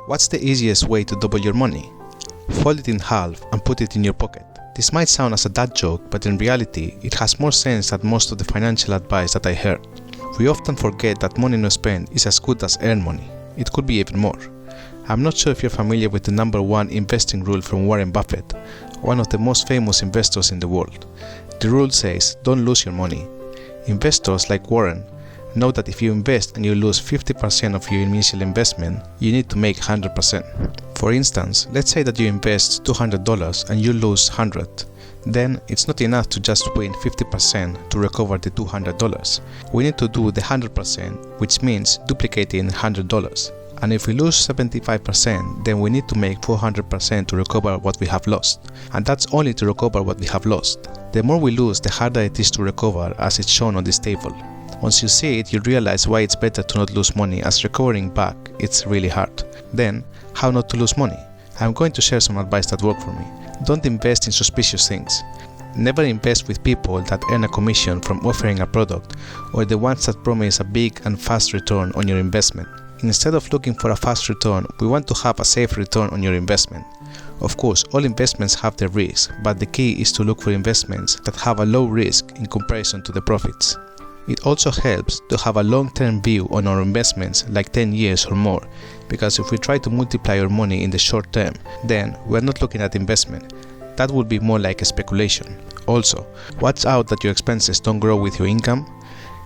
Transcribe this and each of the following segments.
What's the easiest way to double your money? Fold it in half and put it in your pocket. This might sound as a dad joke, but in reality, it has more sense than most of the financial advice that I heard. We often forget that money not spent is as good as earned money. It could be even more. I'm not sure if you're familiar with the #1 investing rule from Warren Buffett, one of the most famous investors in the world. The rule says, don't lose your money. Investors like Warren know that if you invest and you lose 50% of your initial investment, you need to make 100%. For instance, let's say that you invest $200 and you lose 100. Then it's not enough to just win 50% to recover the $200. We need to do the 100%, which means duplicating $100. And if we lose 75%, then we need to make 400% to recover what we have lost. And that's only to recover what we have lost. The more we lose, the harder it is to recover, as it's shown on this table. Once you see it, you realize why it's better to not lose money, as recovering back, it's really hard. Then, how not to lose money? I'm going to share some advice that worked for me. Don't invest in suspicious things. Never invest with people that earn a commission from offering a product, or the ones that promise a big and fast return on your investment. Instead of looking for a fast return, we want to have a safe return on your investment. Of course, all investments have their risks, but the key is to look for investments that have a low risk in comparison to the profits. It also helps to have a long-term view on our investments, like 10 years or more, because if we try to multiply our money in the short term, then we're not looking at investment. That would be more like a speculation. Also, watch out that your expenses don't grow with your income.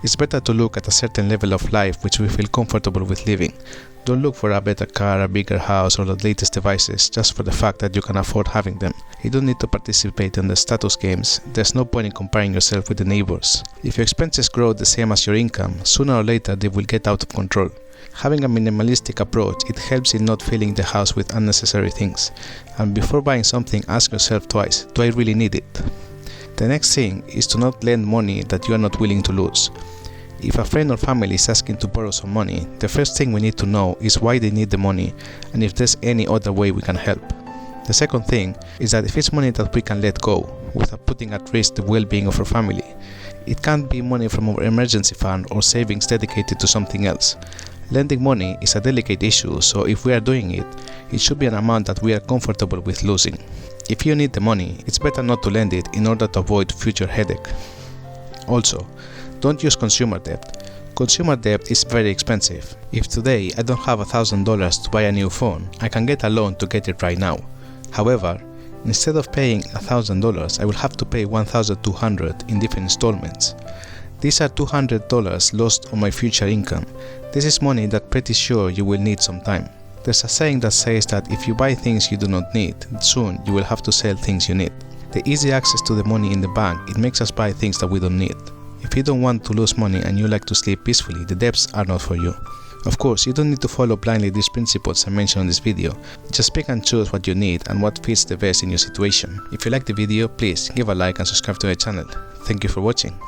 It's better to look at a certain level of life which we feel comfortable with living. Don't look for a better car, a bigger house, or the latest devices just for the fact that you can afford having them. You don't need to participate in the status games. There's no point in comparing yourself with the neighbors. If your expenses grow the same as your income, sooner or later they will get out of control. Having a minimalistic approach, it helps in not filling the house with unnecessary things. And before buying something, ask yourself twice, do I really need it? The next thing is to not lend money that you are not willing to lose. If a friend or family is asking to borrow some money, the first thing we need to know is why they need the money and if there's any other way we can help. The second thing is that if it's money that we can let go without putting at risk the well-being of our family, it can't be money from our emergency fund or savings dedicated to something else. Lending money is a delicate issue, so if we are doing it, it should be an amount that we are comfortable with losing. If you need the money, it's better not to lend it in order to avoid future headache. Also, don't use consumer debt. Consumer debt is very expensive. If today I don't have $1,000 to buy a new phone, I can get a loan to get it right now. However, instead of paying $1,000, I will have to pay $1,200 in different installments. These are $200 lost on my future income. This is money that pretty sure you will need some time. There's a saying that says that if you buy things you do not need, soon you will have to sell things you need. The easy access to the money in the bank, it makes us buy things that we don't need. If you don't want to lose money and you like to sleep peacefully, the debts are not for you. Of course, you don't need to follow blindly these principles I mentioned in this video. Just pick and choose what you need and what fits the best in your situation. If you like the video, please give a like and subscribe to my channel. Thank you for watching.